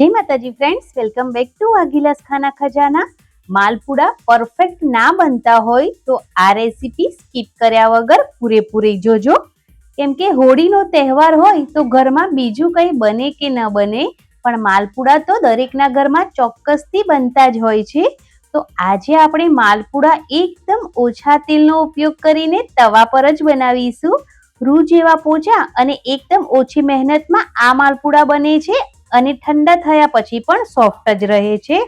જય માતાજી friends, welcome back to વાઘીલાસ ખાના ખજાના. માલપુડા પરફેક્ટ ના બનતા હોય તો આ રેસીપી સ્કીપ કર્યા વગર પૂરેપૂરી જોજો, કેમ કે હોળીનો તહેવાર હોય તો ઘરમાં બીજું કંઈ બને કે ન બને, પણ માલપુડા તો દરેકના ઘરમાં ચોક્કસથી બનતા જ હોય છે. તો આજે આપણે માલપુડા એકદમ ઓછા તેલનો ઉપયોગ કરીને તવા પર જ બનાવીશું. રૂ જેવા પોચા અને એકદમ ઓછી મહેનતમાં આ માલપુડા બને છે અને ઠંડા થયા પછી પણ સોફ્ટ જ રહે છે.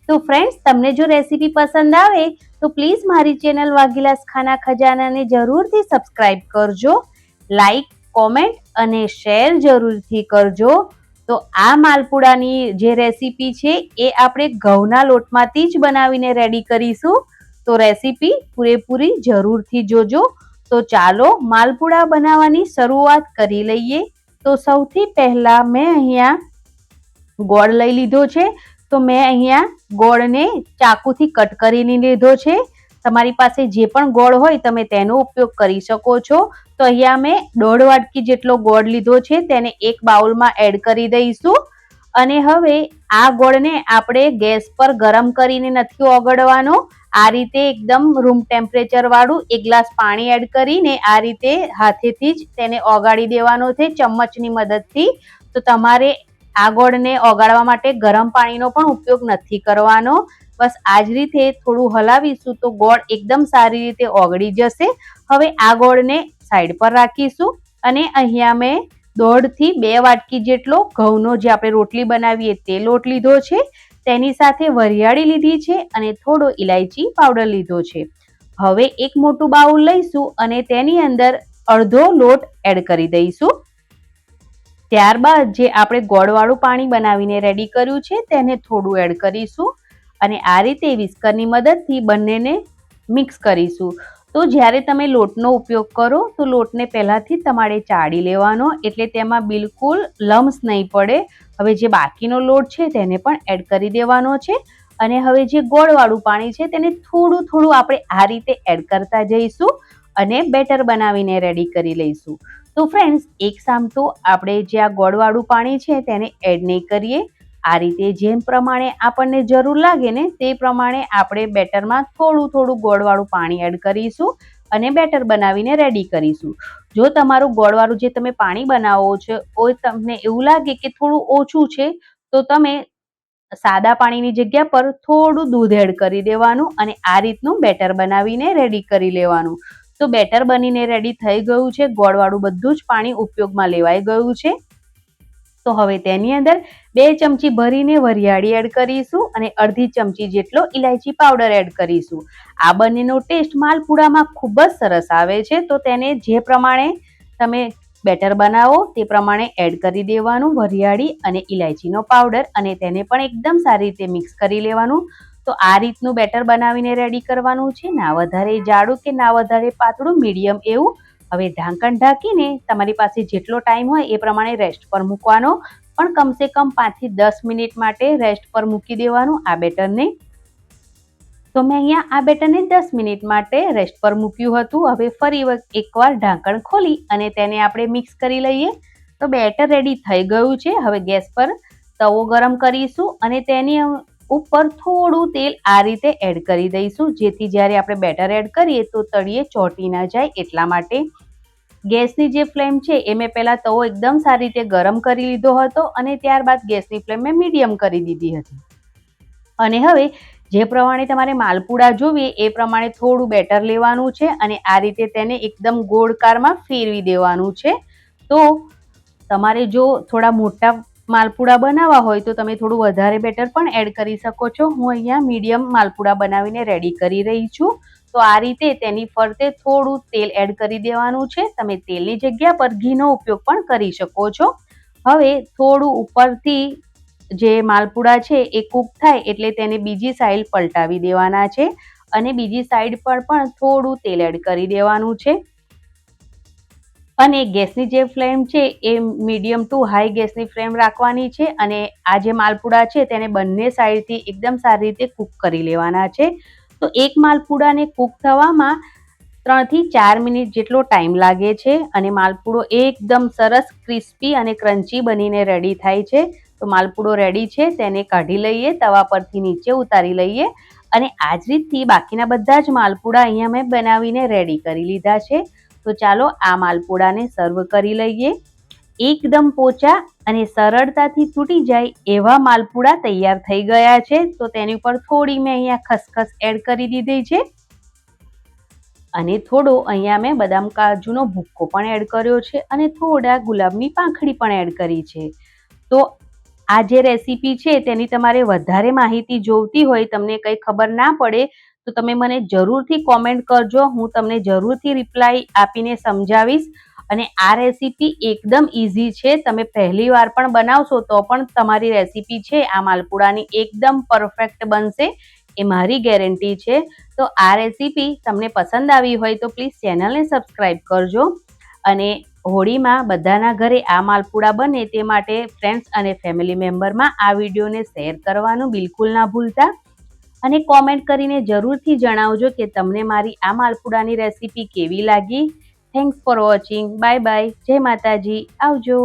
તો ફ્રેન્ડ્સ, તમને જો રેસીપી પસંદ આવે તો પ્લીઝ મારી ચેનલ વાઘીલાસ ખાના ખજાનાને જરૂરથી સબસ્ક્રાઇબ કરજો, લાઈક, કોમેન્ટ અને શેર જરૂરથી કરજો. તો આ માલપુડાની જે રેસીપી છે એ આપણે ઘઉંના લોટમાંથી જ બનાવીને રેડી કરીશું. તો રેસીપી પૂરેપૂરી જરૂરથી જોજો. તો ચાલો માલપુડા બનાવવાની શરૂઆત કરી લઈએ. તો સૌથી પહેલા મેં અહીંયા ગોળ લઈ લીધો છે. તો મેં અહીંયા ગોળને ચાકુથી કટ કરીને લીધો છે. તમારી પાસે જે પણ ગોળ હોય તમે તેનો ઉપયોગ કરી શકો છો. તો અહીંયા મેં 1.5 વાટકી જેટલો ગોળ લીધો છે, તેને એક બાઉલમાં એડ કરી દઈશું. અને હવે આ ગોળને આપણે ગેસ પર ગરમ કરીને નથી ઓગળવાનો. આ રીતે એકદમ રૂમ ટેમ્પરેચર વાળું 1 ગ્લાસ પાણી એડ કરીને આ રીતે હાથેથી જ તેને ઓગાળી દેવાનો છે, ચમચની મદદથી. તો તમારે આ ગોળને ઓગાળવા માટે ગરમ પાણીનો પણ ઉપયોગ નથી કરવાનો. બસ આ જ રીતે થોડું હલાવીશું તો ગોળ એકદમ સારી રીતે ઓગળી જશે. હવે આ ગોળને સાઈડ પર રાખીશું અને અહીંયા મેં 1.5 થી 2 વાટકી જેટલો ઘઉંનો, જે આપણે રોટલી બનાવીએ તે લોટ લીધો છે. તેની સાથે વરિયાળી લીધી છે અને થોડો ઇલાયચી પાવડર લીધો છે. હવે એક મોટું બાઉલ લઈશું અને તેની અંદર અડધો લોટ એડ કરી દઈશું. ત્યારબાદ જે આપણે ગોળવાળું પાણી બનાવીને રેડી કર્યું છે તેને થોડું એડ કરીશું અને આ રીતે વિસ્કરની મદદથી બંનેને મિક્સ કરીશું. તો જ્યારે તમે લોટનો ઉપયોગ કરો તો લોટને પહેલાંથી તમારે ચાળી લેવાનો, એટલે તેમાં બિલકુલ લમ્સ નહીં પડે. હવે જે બાકીનો લોટ છે તેને પણ એડ કરી દેવાનો છે અને હવે જે ગોળવાળું પાણી છે તેને થોડું થોડું આપણે આ રીતે એડ કરતા જઈશું અને બેટર બનાવીને રેડી કરી લઈશું. તો ફ્રેન્ડ્સ, એક સામટું આપણે જે આ ગોળવાળું પાણી છે તેને એડ નહીં કરીએ. આ રીતે જેમ પ્રમાણે આપણને જરૂર લાગે ને તે પ્રમાણે આપણે બેટરમાં થોડું થોડું ગોળવાળું પાણી એડ કરીશું અને બેટર બનાવીને રેડી કરીશું. જો તમારું ગોળવાળું જે તમે પાણી બનાવો છો એ તમને એવું લાગે કે થોડું ઓછું છે તો તમે સાદા પાણીની જગ્યા પર થોડું દૂધ એડ કરી દેવાનું અને આ રીતનું બેટર બનાવીને રેડી કરી લેવાનું. તો બેટર બનીને રેડી થઈ ગયું છે, ગોળવાળું બધું જ પાણી ઉપયોગમાં લેવાઈ ગયું છે. તો હવે તેની અંદર 2 ચમચી ભરીને વરિયાળી એડ કરીશું અને અડધી ચમચી જેટલો ઇલાયચી પાવડર એડ કરીશું. આ બંનેનો ટેસ્ટ માલપુડામાં ખૂબ જ સરસ આવે છે. તો તેને જે પ્રમાણે તમે બેટર બનાવો તે પ્રમાણે એડ કરી દેવાનું વરિયાળી અને ઇલાયચીનો પાવડર અને તેને પણ એકદમ સારી રીતે મિક્સ કરી લેવાનું. તો આ રીતનું બેટર બનાવીને રેડી કરવાનું છે, ના વધારે જાડું કે ના વધારે પાતળું, મીડિયમ એવું. હવે ઢાંકણ ઢાંકીને તમારી પાસે જેટલો ટાઈમ હોય એ પ્રમાણે રેસ્ટ પર મૂકવાનો, પણ કમસે કમ 5 થી 10 મિનિટ માટે રેસ્ટ પર મૂકી દેવાનું આ બેટરને. તો મેં અહીંયા આ બેટરને 10 મિનિટ માટે રેસ્ટ પર મૂક્યું હતું. હવે ફરી એકવાર ઢાંકણ ખોલી અને તેને આપણે મિક્સ કરી લઈએ. તો બેટર રેડી થઈ ગયું છે. હવે ગેસ પર તવો ગરમ કરીશું અને તેની ઉપર થોડું તેલ આ રીતે એડ કરી દઈશું, જેથી જ્યારે આપણે બેટર એડ કરીએ તો તળિયે ચોંટી ના જાય એટલા માટે. ગેસની જે ફ્લેમ છે એ મેં પહેલાં તવો એકદમ સારી રીતે ગરમ કરી લીધો હતો અને ત્યારબાદ ગેસની ફ્લેમ મેં મીડિયમ કરી દીધી હતી. અને હવે જે પ્રમાણે તમારે માલપુડા જોઈએ એ પ્રમાણે થોડું બેટર લેવાનું છે અને આ રીતે તેને એકદમ ગોળકારમાં ફેરવી દેવાનું છે. તો તમારે જો થોડા મોટા માલપુડા બનાવવા હોય તો તમે થોડું વધારે બેટર પણ એડ કરી શકો છો. હું અહીંયા મીડિયમ માલપુડા બનાવીને રેડી કરી રહી છું. તો આ રીતે તેની ફરતે થોડું તેલ એડ કરી દેવાનું છે. તમે તેલની જગ્યા પર ઘીનો ઉપયોગ પણ કરી શકો છો. હવે થોડું ઉપરથી જે માલપુડા છે એ કૂક થાય એટલે તેને બીજી સાઈડ પલટાવી દેવાના છે અને બીજી સાઈડ પર પણ થોડું તેલ એડ કરી દેવાનું છે. અને ગેસની જે ફ્લેમ છે એ મીડિયમ ટુ હાઈ ગેસની ફ્લેમ રાખવાની છે અને આ જે માલપુડા છે તેને બંને સાઈડથી એકદમ સારી રીતે કૂક કરી લેવાના છે. તો એક માલપુડાને કૂક થવામાં 3 થી 4 મિનિટ જેટલો ટાઈમ લાગે છે અને માલપુડો એકદમ સરસ ક્રિસ્પી અને ક્રન્ચી બનીને રેડી થાય છે. તો તો માલપુડો રેડી છે, તેને કાઢી લઈએ, તવા પરથી નીચે ઉતારી લઈએ અને આ જ રીતથી બાકીના બધા જ માલપુડા અહીંયા મેં બનાવીને રેડી કરી લીધા છે. તો ચાલો આ માલપુડાને સર્વ કરી લઈએ. એકદમ પોચા અને સરળતાથી તૂટી જાય એવા માલપુડા તૈયાર થઈ ગયા છે. તો તેની ઉપર થોડી મેં અહીંયા ખસખસ એડ કરી દીધી છે અને થોડો અહીંયા મેં બદામ કાજુનો ભૂક્કો પણ એડ કર્યો છે અને થોડા ગુલાબની પાંખડી પણ એડ કરી છે. તો આ જે રેસીપી છે તેની તમારે વધારે માહિતી જોઈતી હોય, તમને કંઈ ખબર ના પડે તો તમે મને જરૂરથી કોમેન્ટ કરજો, હું તમને જરૂરથી રિપ્લાય આપીને સમજાવીશ. અને આ રેસીપી એકદમ ઇઝી છે, તમે પહેલી વાર પણ બનાવશો તો પણ તમારી રેસીપી છે આ માલપુડાની એકદમ પરફેક્ટ બનશે, એ મારી ગેરંટી છે. તો આ રેસીપી તમને પસંદ આવી હોય તો પ્લીઝ ચેનલને સબસ્ક્રાઈબ કરજો અને હોળીમાં બધાના ઘરે આ માલપુડા બને તે માટે ફ્રેન્ડ્સ અને ફેમિલી મેમ્બરમાં આ વિડીયોને શેર કરવાનું બિલકુલ ના ભૂલતા અને કોમેન્ટ કરીને જરૂરથી જણાવજો કે તમને મારી આ માલપુડાની રેસીપી કેવી લાગી. Thanks for watching. Bye bye. જય માતાજી. આવજો.